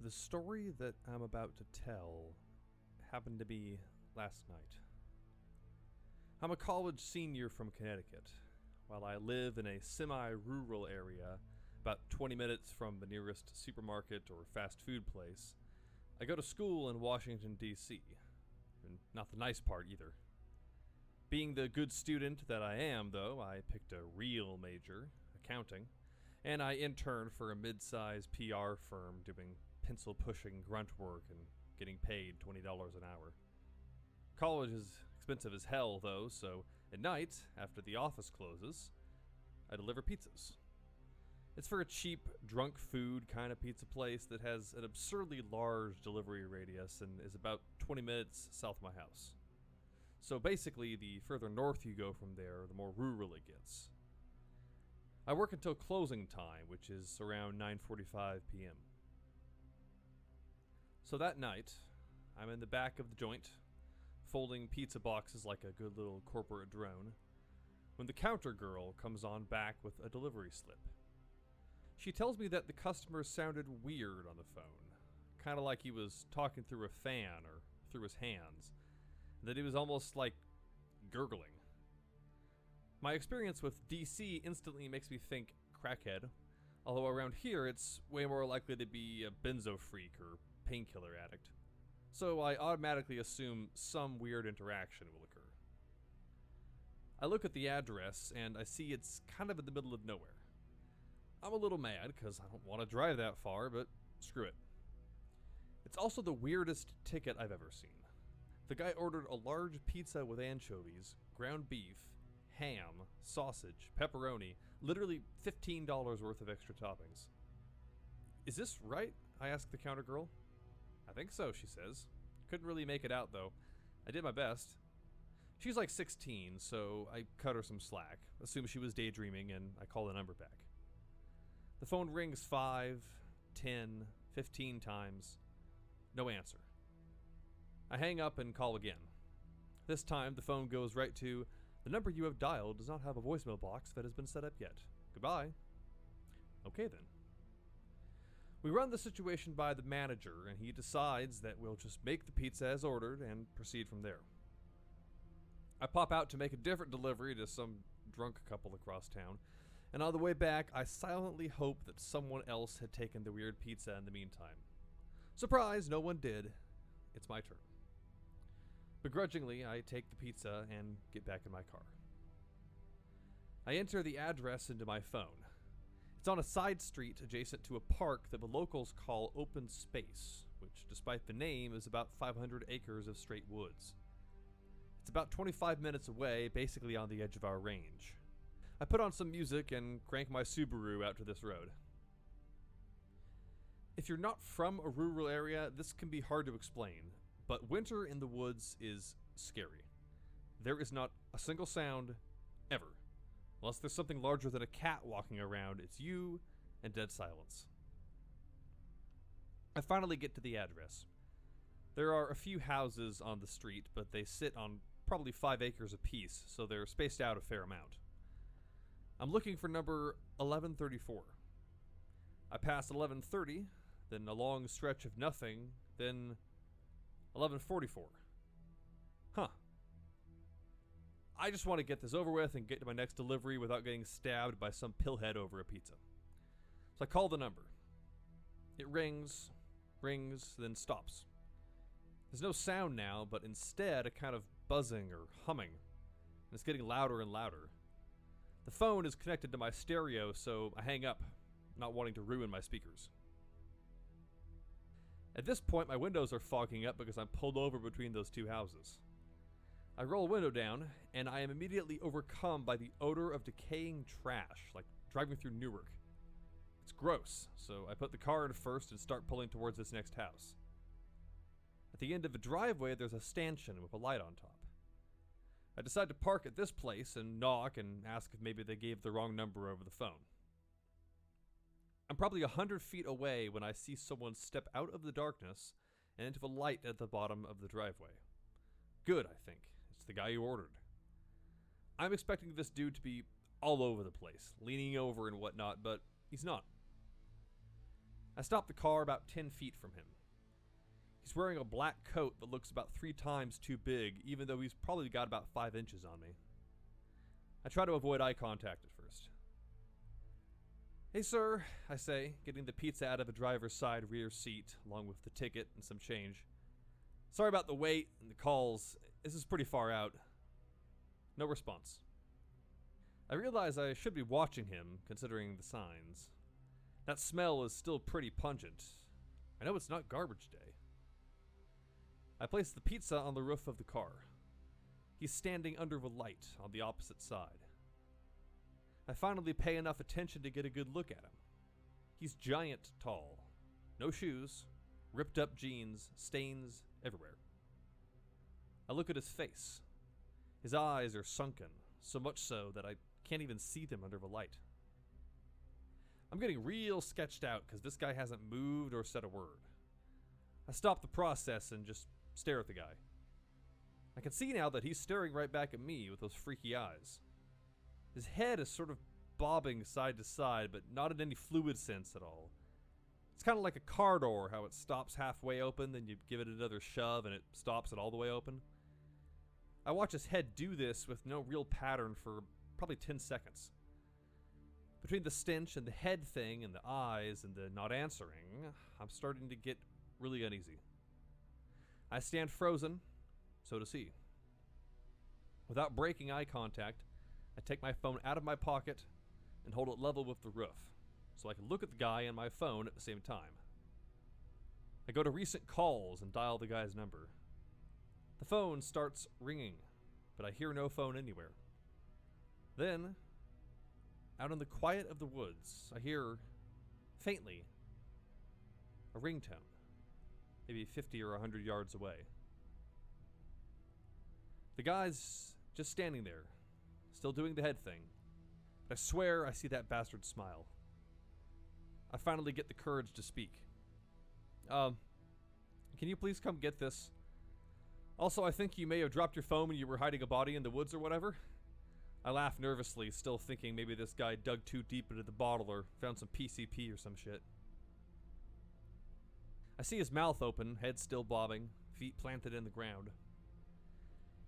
The story that I'm about to tell happened to be last night. I'm a college senior from Connecticut. While I live in a semi-rural area, about 20 minutes from the nearest supermarket or fast food place, I go to school in Washington, D.C. And not the nice part either. Being the good student that I am, though, I picked a real major, accounting, and I interned for a mid-sized PR firm doing pencil-pushing grunt work and getting paid $20 an hour. College is expensive as hell, though, so at night, after the office closes, I deliver pizzas. It's for a cheap, drunk food kind of pizza place that has an absurdly large delivery radius and is about 20 minutes south of my house. So basically, the further north you go from there, the more rural it gets. I work until closing time, which is around 9:45 p.m. So that night, I'm in the back of the joint, folding pizza boxes like a good little corporate drone, when the counter girl comes on back with a delivery slip. She tells me that the customer sounded weird on the phone, kind of like he was talking through a fan or through his hands, and that he was almost like gurgling. My experience with DC instantly makes me think crackhead, although around here it's way more likely to be a benzo freak or painkiller addict. So I automatically assume some weird interaction will occur. I look at the address and I see it's kind of in the middle of nowhere. I'm a little mad because I don't want to drive that far, but screw it. It's also the weirdest ticket I've ever seen. The guy ordered a large pizza with anchovies, ground beef, ham, sausage, pepperoni, literally $15 worth of extra toppings. Is this right? I ask the counter girl. I think so, she says. Couldn't really make it out, though. I did my best. She's like 16, so I cut her some slack, assume she was daydreaming, and I call the number back. The phone rings 5, 10, 15 times. No answer. I hang up and call again. This time, the phone goes right to, "The number you have dialed does not have a voicemail box that has been set up yet. Goodbye." Okay then. We run the situation by the manager, and he decides that we'll just make the pizza as ordered and proceed from there. I pop out to make a different delivery to some drunk couple across town, and on the way back, I silently hope that someone else had taken the weird pizza in the meantime. Surprise, no one did. It's my turn. Begrudgingly, I take the pizza and get back in my car. I enter the address into my phone. It's on a side street adjacent to a park that the locals call open space, which, despite the name, is about 500 acres of straight woods. It's about 25 minutes away, basically on the edge of our range. I put on some music and crank my Subaru out to this road. If you're not from a rural area, this can be hard to explain, but winter in the woods is scary. There is not a single sound, ever. Unless there's something larger than a cat walking around, it's you and dead silence. I finally get to the address. There are a few houses on the street, but they sit on probably 5 acres apiece, so they're spaced out a fair amount. I'm looking for number 1134. I pass 1130, then a long stretch of nothing, then 1144. Huh. I just want to get this over with and get to my next delivery without getting stabbed by some pillhead over a pizza. So I call the number. It rings, then stops. There's no sound now, but instead a kind of buzzing or humming, and it's getting louder and louder. The phone is connected to my stereo, so I hang up, not wanting to ruin my speakers. At this point, my windows are fogging up because I'm pulled over between those two houses. I roll a window down, and I am immediately overcome by the odor of decaying trash, like driving through Newark. It's gross, so I put the car in first and start pulling towards this next house. At the end of the driveway, there's a stanchion with a light on top. I decide to park at this place and knock and ask if maybe they gave the wrong number over the phone. I'm probably 100 feet away when I see someone step out of the darkness and into the light at the bottom of the driveway. Good, I think. It's the guy who ordered. I'm expecting this dude to be all over the place, leaning over and whatnot, but he's not. I stop the car about 10 feet from him. He's wearing a black coat that looks about 3 times too big, even though he's probably got about 5 inches on me. I try to avoid eye contact at first. "Hey sir," I say, getting the pizza out of the driver's side rear seat, along with the ticket and some change. "Sorry about the wait and the calls. This is pretty far out." No response. I realize I should be watching him, considering the signs. That smell is still pretty pungent. I know it's not garbage day. I place the pizza on the roof of the car. He's standing under the light on the opposite side. I finally pay enough attention to get a good look at him. He's giant tall. No shoes, ripped up jeans, stains everywhere. I look at his face. His eyes are sunken, so much so that I can't even see them under the light. I'm getting real sketched out because this guy hasn't moved or said a word. I stop the process and just stare at the guy. I can see now that he's staring right back at me with those freaky eyes. His head is sort of bobbing side to side, but not in any fluid sense at all. It's kind of like a car door, how it stops halfway open, then you give it another shove and it stops it all the way open. I watch his head do this with no real pattern for probably 10 seconds. Between the stench and the head thing and the eyes and the not answering, I'm starting to get really uneasy. I stand frozen, so does he. Without breaking eye contact, I take my phone out of my pocket and hold it level with the roof, so I can look at the guy and my phone at the same time. I go to recent calls and dial the guy's number. The phone starts ringing, but I hear no phone anywhere. Then, out in the quiet of the woods, I hear, faintly, a ringtone, maybe 50 or 100 yards away. The guy's just standing there, still doing the head thing, but I swear I see that bastard smile. I finally get the courage to speak. Can you please come get this? Also, I think you may have dropped your phone when you were hiding a body in the woods or whatever." I laugh nervously, still thinking maybe this guy dug too deep into the bottle or found some PCP or some shit. I see his mouth open, head still bobbing, feet planted in the ground.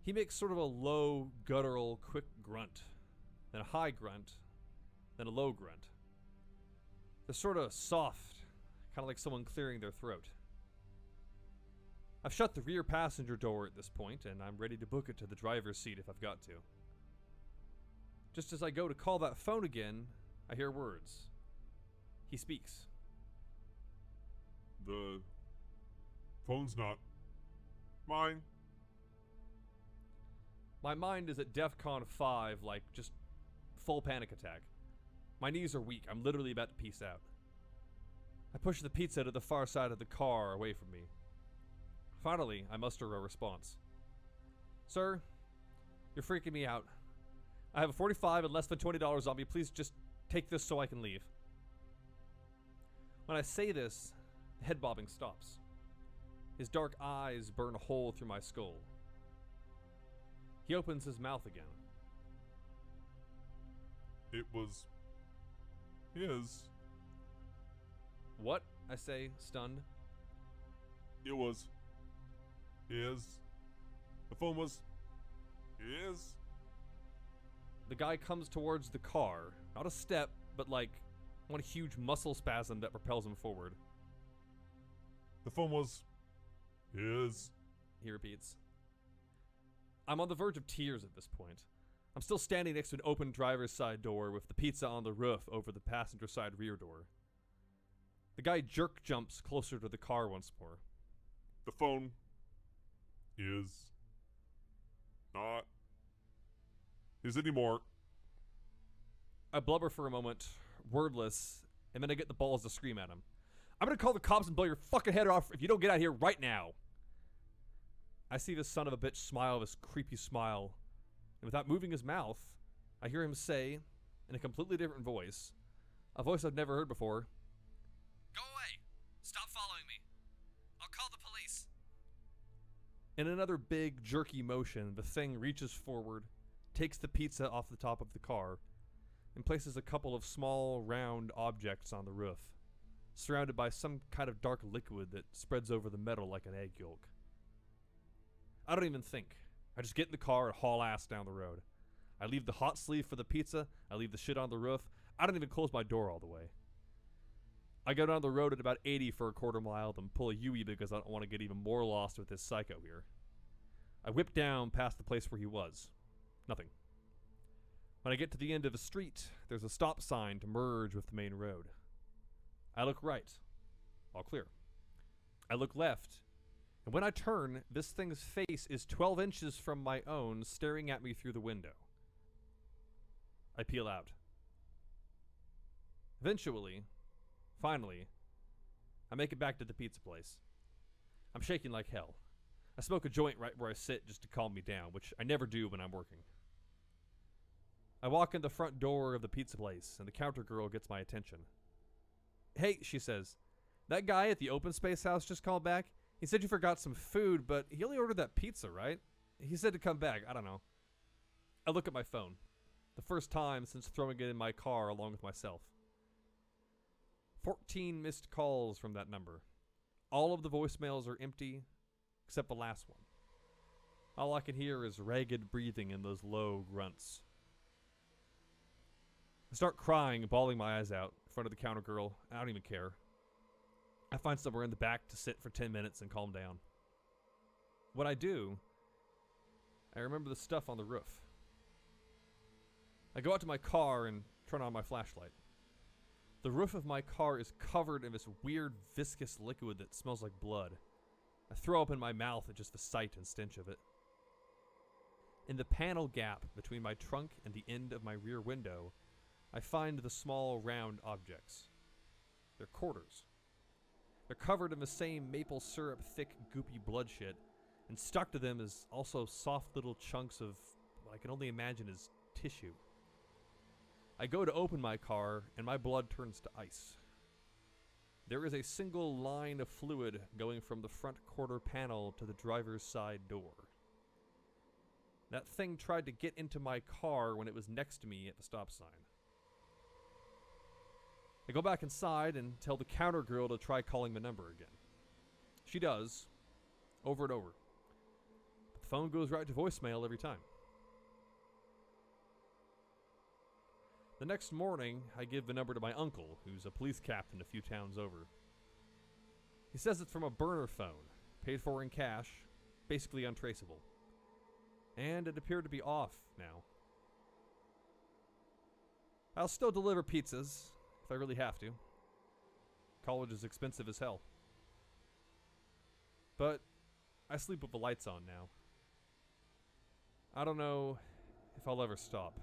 He makes sort of a low, guttural, quick grunt, then a high grunt, then a low grunt. They're sort of soft, kind of like someone clearing their throat. I've shut the rear passenger door at this point, and I'm ready to book it to the driver's seat if I've got to. Just as I go to call that phone again, I hear words. He speaks. "The phone's not mine." My mind is at DEFCON 5, like just full panic attack. My knees are weak. I'm literally about to peace out. I push the pizza to the far side of the car away from me. Finally, I muster a response. "Sir, you're freaking me out. I have a 45 and less than $20 on me. Please just take this so I can leave." When I say this, the head bobbing stops. His dark eyes burn a hole through my skull. He opens his mouth again. "It was his." "What?" I say, stunned. "It was his. The phone was his." The guy comes towards the car, not a step, but like one huge muscle spasm that propels him forward. "The phone was his." He repeats. I'm on the verge of tears at this point. I'm still standing next to an open driver's side door with the pizza on the roof over the passenger side rear door. The guy jerk jumps closer to the car once more. "The phone is not his anymore." I blubber for a moment, wordless, and then I get the balls to scream at him. "I'm gonna call the cops and blow your fucking head off if you don't get out of here right now." I see this son of a bitch smile this creepy smile, and without moving his mouth, I hear him say, in a completely different voice, a voice I've never heard before, "Go away! Stop following me! I'll call the police!" In another big, jerky motion, the thing reaches forward, takes the pizza off the top of the car, and places a couple of small, round objects on the roof. surrounded by some kind of dark liquid that spreads over the metal like an egg yolk. I don't even think. I just get in the car and haul ass down the road. I leave the hot sleeve for the pizza. I leave the shit on the roof. I don't even close my door all the way. I go down the road at about 80 for a quarter mile, then pull a U-E because I don't want to get even more lost with this psycho here. I whip down past the place where he was. Nothing. When I get to the end of the street, there's a stop sign to merge with the main road. I look right. All clear. I look left. And when I turn, this thing's face is 12 inches from my own, staring at me through the window. I peel out. Eventually, finally, I make it back to the pizza place. I'm shaking like hell. I smoke a joint right where I sit just to calm me down, which I never do when I'm working. I walk in the front door of the pizza place, and the counter girl gets my attention. "Hey," she says, "that guy at the open space house just called back. He said you forgot some food, but he only ordered that pizza, right? He said to come back. I don't know." I look at my phone. The first time since throwing it in my car along with myself. 14 missed calls from that number. All of the voicemails are empty, except the last one. All I can hear is ragged breathing and those low grunts. I start crying and bawling my eyes out in front of the counter girl. I don't even care. I find somewhere in the back to sit for 10 minutes and calm down. When I do, I remember the stuff on the roof. I go out to my car and turn on my flashlight. The roof of my car is covered in this weird viscous liquid that smells like blood. I throw up in my mouth at just the sight and stench of it. In the panel gap between my trunk and the end of my rear window, I find the small round objects. They're quarters. They're covered in the same maple syrup thick goopy blood shit, and stuck to them is also soft little chunks of what I can only imagine is tissue. I go to open my car, and my blood turns to ice. There is a single line of fluid going from the front quarter panel to the driver's side door. That thing tried to get into my car when it was next to me at the stop sign. I go back inside and tell the counter girl to try calling the number again. She does, over and over. But the phone goes right to voicemail every time. The next morning, I give the number to my uncle, who's a police captain a few towns over. He says it's from a burner phone, paid for in cash, basically untraceable. And it appeared to be off now. I'll still deliver pizzas, if I really have to. College is expensive as hell. But I sleep with the lights on now. I don't know if I'll ever stop.